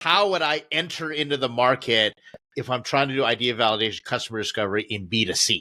how would I enter into the market if I'm trying to do idea validation, customer discovery in B2C?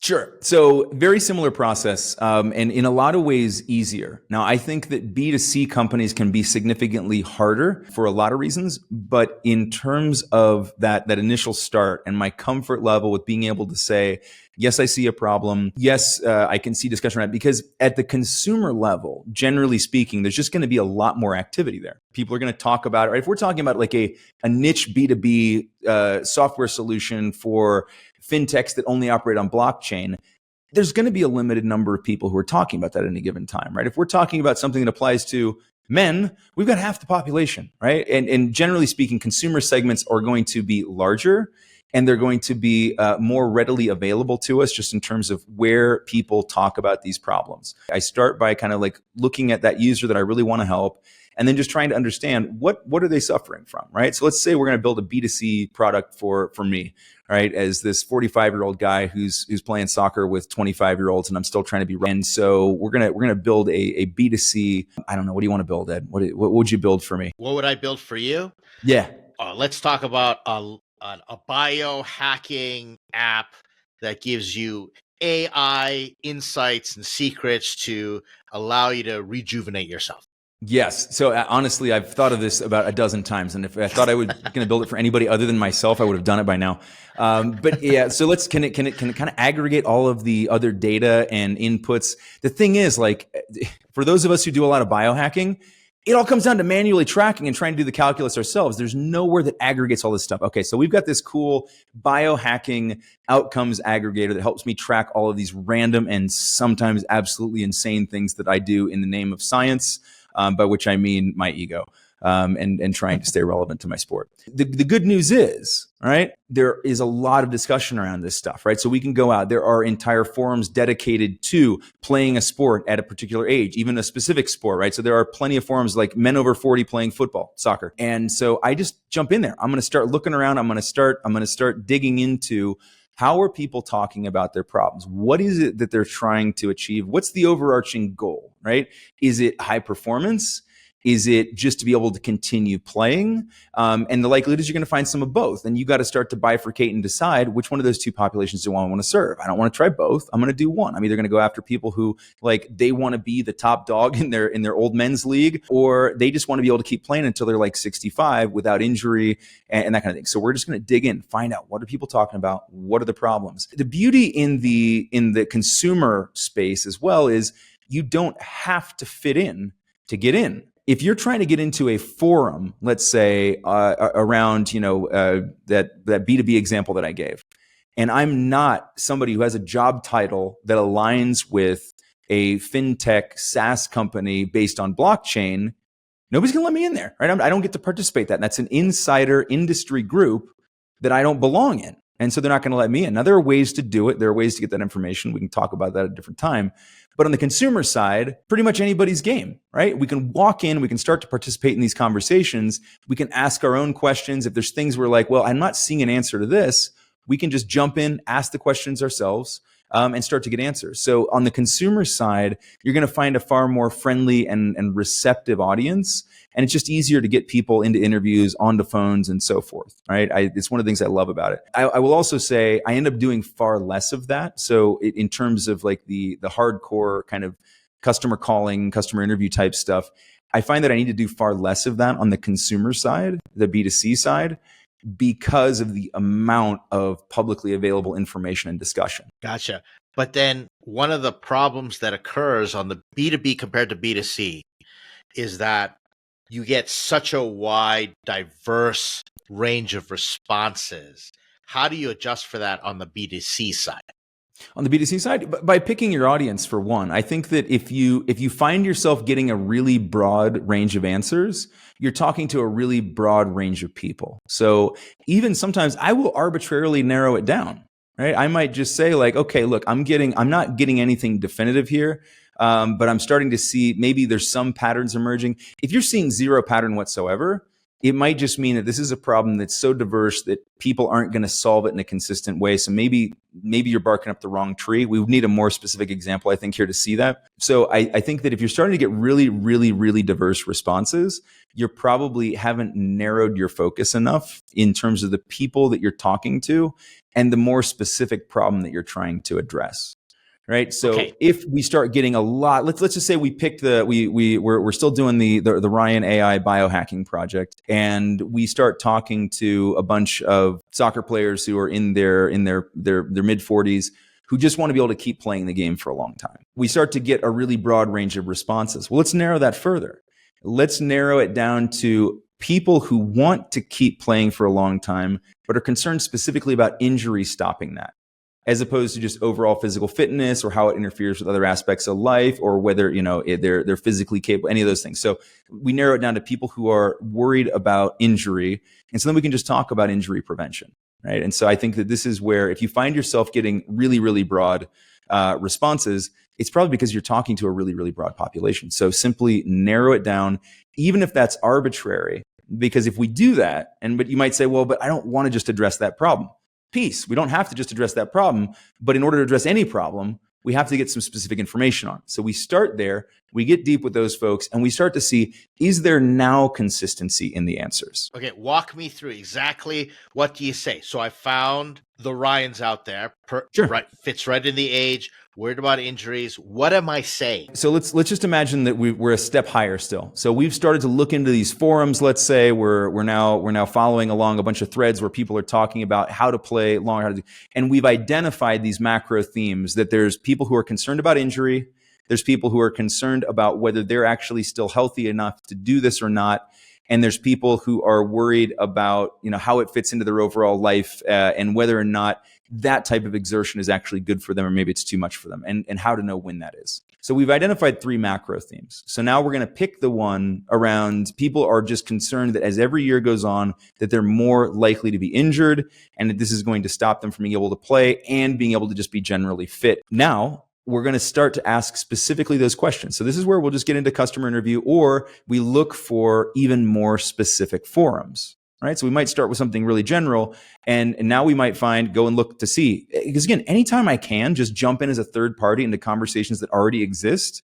Sure. So very similar process, and in a lot of ways easier. Now, I think that B2C companies can be significantly harder for a lot of reasons, but in terms of that initial start and my comfort level with being able to say, yes, I see a problem. Yes, I can see discussion around it, because at the consumer level, generally speaking, there's just going to be a lot more activity there. People are going to talk about it. Right? If we're talking about like a niche B2B software solution for fintechs that only operate on blockchain, there's going to be a limited number of people who are talking about that at any given time, right? If we're talking about something that applies to men, we've got half the population, right? And generally speaking, consumer segments are going to be larger, and they're going to be more readily available to us just in terms of where people talk about these problems. I start by kind of like looking at that user that I really want to help, and then just trying to understand what are they suffering from, right? So let's say we're going to build a B2C product for me, right? As this 45-year-old guy who's playing soccer with 25-year-olds, and I'm still trying to be right. And so we're gonna build a B2C. I don't know. What do you want to build, Ed? What would you build for me? What would I build for you? Yeah. Let's talk about a biohacking app that gives you AI insights and secrets to allow you to rejuvenate yourself. Yes. So honestly, I've thought of this about a dozen times, and if I thought I was going to build it for anybody other than myself, I would have done it by now. But yeah, so can it kind of aggregate all of the other data and inputs? The thing is, like, for those of us who do a lot of biohacking, it all comes down to manually tracking and trying to do the calculus ourselves. There's nowhere that aggregates all this stuff. Okay, so we've got this cool biohacking outcomes aggregator that helps me track all of these random and sometimes absolutely insane things that I do in the name of science. By which I mean my ego, and trying to stay relevant to my sport. The good news is, right, there is a lot of discussion around this stuff, right? So we can go out. There are entire forums dedicated to playing a sport at a particular age, even a specific sport, right? So there are plenty of forums like men over 40 playing football, soccer. And so I just jump in there. I'm going to start looking around. I'm going to start digging into how are people talking about their problems? What is it that they're trying to achieve? What's the overarching goal, right? Is it high performance? Is it just to be able to continue playing? And the likelihood is you're going to find some of both. And you got to start to bifurcate and decide which one of those two populations do I want to serve. I don't want to try both. I'm going to do one. I'm either going to go after people who like they want to be the top dog in their old men's league, or they just want to be able to keep playing until they're like 65 without injury and that kind of thing. So we're just going to dig in, find out what are people talking about, what are the problems. The beauty in the consumer space as well is you don't have to fit in to get in. If you're trying to get into a forum, let's say around that B2B example that I gave, and I'm not somebody who has a job title that aligns with a fintech SaaS company based on blockchain, nobody's going to let me in there, right? I don't get to participate in that. And that's an insider industry group that I don't belong in. And so they're not going to let me in. Now, there are ways to do it. There are ways to get that information. We can talk about that at a different time. But on the consumer side, pretty much anybody's game, right? We can walk in, we can start to participate in these conversations. We can ask our own questions. If there's things we're like, well, I'm not seeing an answer to this, we can just jump in, ask the questions ourselves, and start to get answers. So on the consumer side, you're going to find a far more friendly and receptive audience. And it's just easier to get people into interviews, onto phones, and so forth, right? It's one of the things I love about it. I will also say I end up doing far less of that. So in terms of like the hardcore kind of customer calling, customer interview type stuff, I find that I need to do far less of that on the consumer side, the B2C side, because of the amount of publicly available information and discussion. Gotcha. But then one of the problems that occurs on the B2B compared to B2C is that you get such a wide, diverse range of responses. How do you adjust for that on the B2C side? On the B2C side, by picking your audience for one. I think that if you find yourself getting a really broad range of answers, you're talking to a really broad range of people. So even sometimes I will arbitrarily narrow it down, right? I might just say like, okay, look, I'm not getting anything definitive here. But I'm starting to see maybe there's some patterns emerging. If you're seeing zero pattern whatsoever, it might just mean that this is a problem that's so diverse that people aren't going to solve it in a consistent way. So maybe you're barking up the wrong tree. We would need a more specific example, I think, here to see that. So I think that if you're starting to get really, really, really diverse responses, you probably haven't narrowed your focus enough in terms of the people that you're talking to and the more specific problem that you're trying to address. Right. So if we start getting a lot, let's just say we picked we're still doing the Ryan AI biohacking project, and we start talking to a bunch of soccer players who are in their mid 40s who just want to be able to keep playing the game for a long time. We start to get a really broad range of responses. Well, let's narrow that further. Let's narrow it down to people who want to keep playing for a long time, but are concerned specifically about injury stopping that, as opposed to just overall physical fitness or how it interferes with other aspects of life, or whether, they're physically capable, any of those things. So we narrow it down to people who are worried about injury. And so then we can just talk about injury prevention, right? And so I think that this is where, if you find yourself getting really, really broad responses, it's probably because you're talking to a really, really broad population. So simply narrow it down, even if that's arbitrary, because if we do that, but you might say, well, but I don't want to just address that problem. Peace. We don't have to just address that problem, but in order to address any problem, we have to get some specific information on it. So we start there, we get deep with those folks, and we start to see, is there now consistency in the answers? Okay, walk me through exactly what do you say. So I found the Ryans out there, Sure. Right, fits right in the age, worried about injuries. What am I saying? So let's just imagine that we're a step higher still. So we've started to look into these forums. Let's say we're now following along a bunch of threads where people are talking about how to play long, and we've identified these macro themes, that there's people who are concerned about injury. There's people who are concerned about whether they're actually still healthy enough to do this or not. And there's people who are worried about, how it fits into their overall life, and whether or not that type of exertion is actually good for them, or maybe it's too much for them, and how to know when that is. So we've identified 3 macro themes. So now we're going to pick the one around people are just concerned that as every year goes on, that they're more likely to be injured, and that this is going to stop them from being able to play and being able to just be generally fit. Now, we're going to start to ask specifically those questions. So this is where we'll just get into customer interview, or we look for even more specific forums, right? So we might start with something really general, and now we might go and look to see, because again, anytime I can just jump in as a third party into conversations that already exist,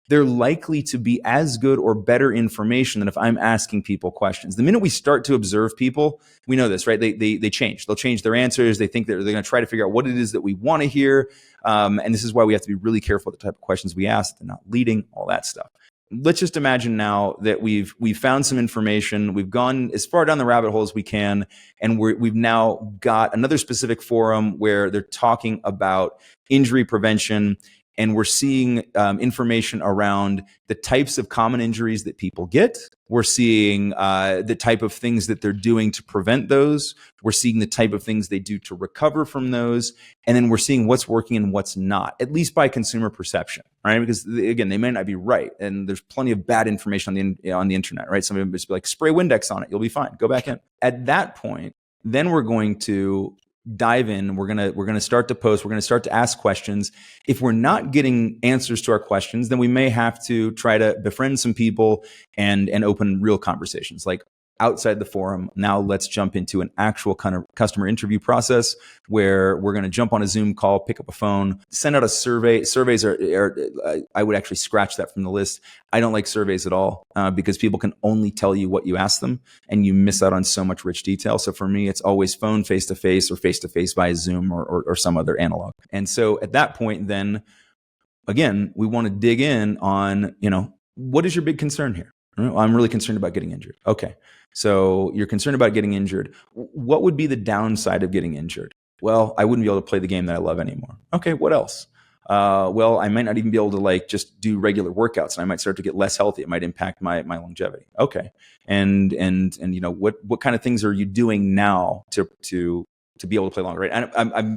they're likely to be as good or better information than if I'm asking people questions. The minute we start to observe people, we know this, right? They change. They'll change their answers. They think they're going to try to figure out what it is that we want to hear. And this is why we have to be really careful with the type of questions we ask. They're not leading, all that stuff. Let's just imagine now that we've found some information. We've gone as far down the rabbit hole as we can, and we've now got another specific forum where they're talking about injury prevention. And we're seeing information around the types of common injuries that people get. We're seeing the type of things that they're doing to prevent those. We're seeing the type of things they do to recover from those. And then we're seeing what's working and what's not, at least by consumer perception, right? Because again, they may not be right. And there's plenty of bad information on the internet, right? Somebody will just be like, spray Windex on it, you'll be fine, go back in. At that point, then we're going to dive in. We're going to start to post. We're going to start to ask questions. If we're not getting answers to our questions, then we may have to try to befriend some people and open real conversations, like outside the forum. Now let's jump into an actual kind of customer interview process where we're going to jump on a Zoom call, pick up a phone, send out a survey. Surveys are I would actually scratch that from the list. I don't like surveys at all because people can only tell you what you ask them, and you miss out on so much rich detail. So for me, it's always phone face-to-face, or face-to-face via Zoom or some other analog. And so at that point, then again, we want to dig in on, what is your big concern here? I'm really concerned about getting injured. Okay. So you're concerned about getting injured. What would be the downside of getting injured? Well, I wouldn't be able to play the game that I love anymore. Okay, what else? Well, I might not even be able to just do regular workouts, and I might start to get less healthy. It might impact my longevity. Okay. And what kind of things are you doing now to be able to play longer, right? And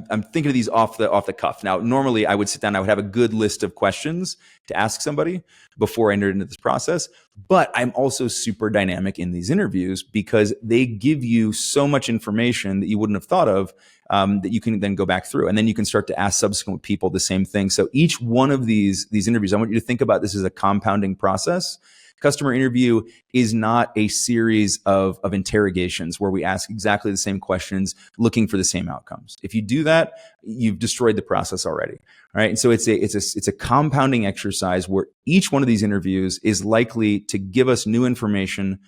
I'm thinking of these off the cuff. Now, normally I would sit down, I would have a good list of questions to ask somebody before I entered into this process. But I'm also super dynamic in these interviews because they give you so much information that you wouldn't have thought of, that you can then go back through, and then you can start to ask subsequent people the same thing. So each one of these interviews, I want you to think about this as a compounding process. Customer interview is not a series of interrogations where we ask exactly the same questions looking for the same outcomes. If you do that, you've destroyed the process already. All right. And so it's a compounding exercise where each one of these interviews is likely to give us new information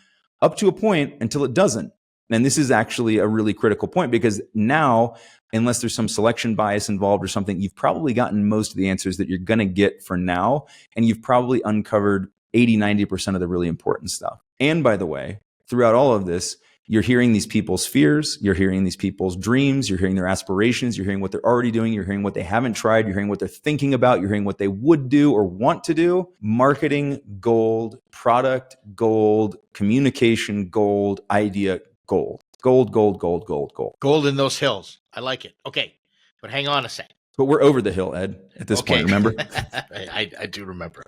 up to a point until it doesn't. And this is actually a really critical point because now, unless there's some selection bias involved or something, you've probably gotten most of the answers that you're going to get for now. And you've probably uncovered 80-90% of the really important stuff. And by the way, throughout all of this, you're hearing these people's fears, you're hearing these people's dreams, you're hearing their aspirations, you're hearing what they're already doing, you're hearing what they haven't tried, you're hearing what they're thinking about, you're hearing what they would do or want to do. Marketing gold, product gold, communication gold, idea gold. Gold, gold, gold, gold, gold. Gold in those hills. I like it. Okay, but hang on a sec. But we're over the hill, Ed, at this point, remember? I do remember.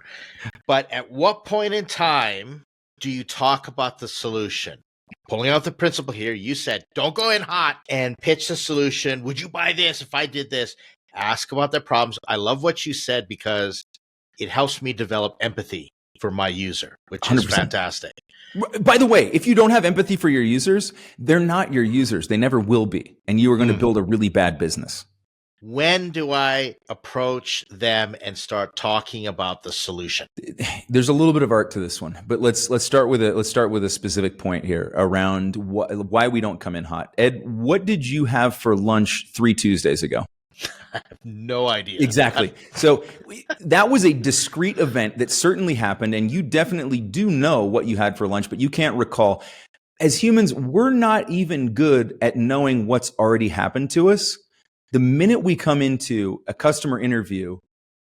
But at what point in time do you talk about the solution? Pulling out the principle here, you said, don't go in hot and pitch the solution. Would you buy this if I did this? Ask about their problems. I love what you said because it helps me develop empathy for my user, which 100%. Is fantastic. By the way, if you don't have empathy for your users, they're not your users. They never will be. And you are going to build a really bad business. When do I approach them and start talking about the solution? There's a little bit of art to this one, but let's start with a specific point here around why we don't come in hot. Ed, what did you have for lunch 3 Tuesdays ago? I have no idea. Exactly. So that was a discrete event that certainly happened, and you definitely do know what you had for lunch, but you can't recall. As humans, we're not even good at knowing what's already happened to us. The minute we come into a customer interview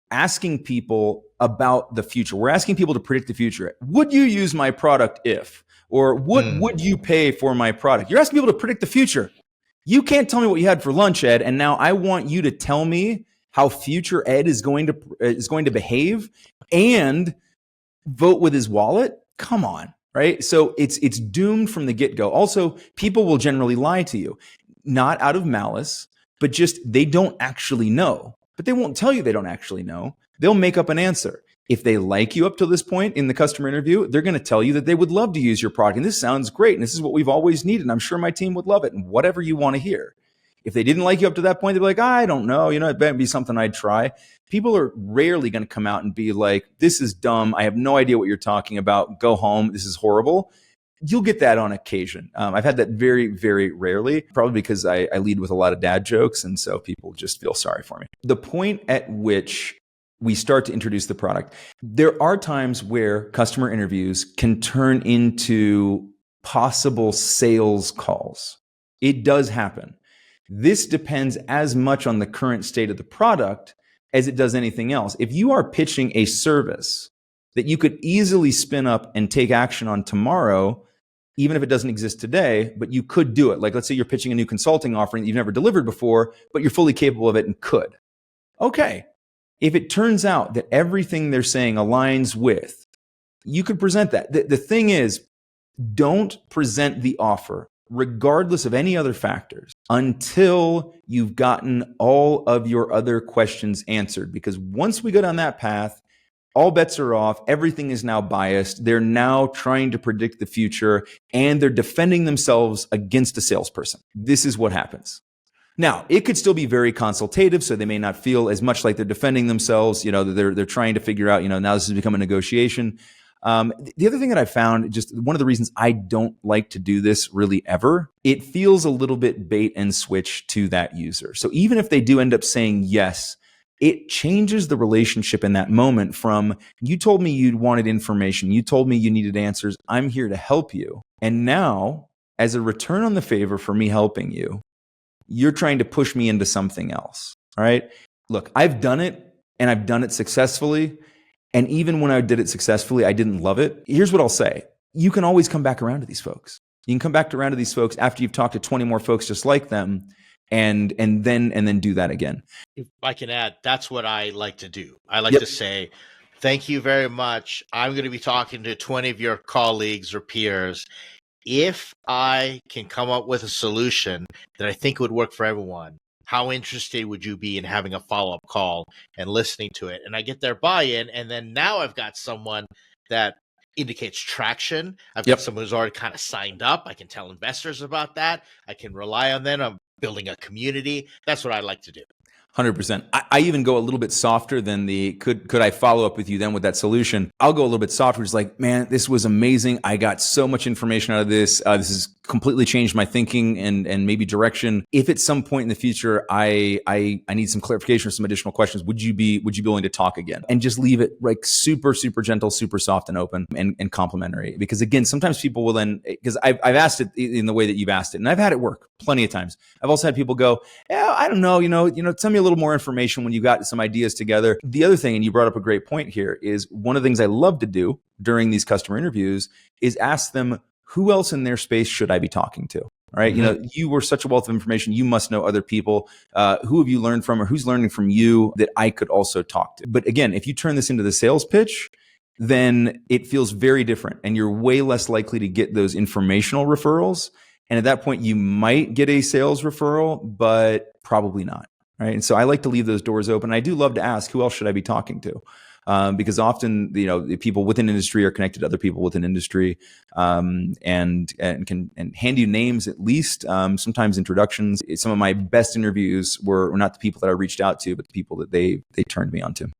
asking people about the future, we're asking people to predict the future. Would you use my product if? Or what would you pay for my product? You're asking people to predict the future. You can't tell me what you had for lunch, Ed, and now I want you to tell me how future Ed is going to behave and vote with his wallet? Come on, right? So it's doomed from the get-go. Also, people will generally lie to you, not out of malice, but just they don't actually know. But they won't tell you they don't actually know. They'll make up an answer. If they like you up to this point in the customer interview, they're going to tell you that they would love to use your product. And this sounds great. And this is what we've always needed. And I'm sure my team would love it. And whatever you want to hear. If they didn't like you up to that point, they'd be like, I don't know. You know, it might be something I'd try. People are rarely going to come out and be like, this is dumb. I have no idea what you're talking about. Go home. This is horrible. You'll get that on occasion. I've had that very, very rarely, probably because I lead with a lot of dad jokes. And so people just feel sorry for me. The point at which we start to introduce the product, there are times where customer interviews can turn into possible sales calls. It does happen. This depends as much on the current state of the product as it does anything else. If you are pitching a service that you could easily spin up and take action on tomorrow, even if it doesn't exist today, but you could do it. Like, let's say you're pitching a new consulting offering that you've never delivered before, but you're fully capable of it and could. Okay. If it turns out that everything they're saying aligns with, you could present that. The thing is, don't present the offer, regardless of any other factors, until you've gotten all of your other questions answered. Because once we go down that path, all bets are off. Everything is now biased. They're now trying to predict the future, and they're defending themselves against a salesperson. This is what happens. Now, it could still be very consultative, so they may not feel as much like they're defending themselves. You know, they're trying to figure out, now this has become a negotiation. The other thing that I found, just one of the reasons I don't like to do this really ever, it feels a little bit bait and switch to that user. So even if they do end up saying yes, it changes the relationship in that moment from, you told me you wanted information, you told me you needed answers, I'm here to help you. And now, as a return on the favor for me helping you, you're trying to push me into something else. All right. Look, I've done it, and I've done it successfully. And even when I did it successfully, I didn't love it. Here's what I'll say. You can always come back around to these folks. You can come back around to these folks after you've talked to 20 more folks just like them, and then do that again. If I can add, that's what I like to do. I like to say, thank you very much. I'm going to be talking to 20 of your colleagues or peers. If I can come up with a solution that I think would work for everyone, how interested would you be in having a follow-up call and listening to it? And I get their buy-in, and then now I've got someone that indicates traction. I've got Yep. someone who's already kind of signed up. I can tell investors about that. I can rely on them. I'm building a community. That's what I like to do. 100%. I even go a little bit softer than the could I follow up with you then with that solution? I'll go a little bit softer. It's like, man, this was amazing. I got so much information out of this. This has completely changed my thinking and maybe direction. If at some point in the future I need some clarification or some additional questions, would you be willing to talk again? And just leave it like super, super gentle, super soft and open and complimentary. Because again, sometimes people will then, because I've asked it in the way that you've asked it, and I've had it work plenty of times. I've also had people go, yeah, I don't know, tell me a little more information when you got some ideas together. The other thing, and you brought up a great point here, is one of the things I love to do during these customer interviews is ask them, who else in their space should I be talking to? All right. Mm-hmm. You were such a wealth of information. You must know other people. Who have you learned from, or who's learning from you that I could also talk to? But again, if you turn this into the sales pitch, then it feels very different and you're way less likely to get those informational referrals. And at that point, you might get a sales referral, but probably not. Right. And so I like to leave those doors open. I do love to ask, who else should I be talking to? Because often, the people within industry are connected to other people within industry, and can hand you names at least. Sometimes introductions. Some of my best interviews were not the people that I reached out to, but the people that they turned me on to.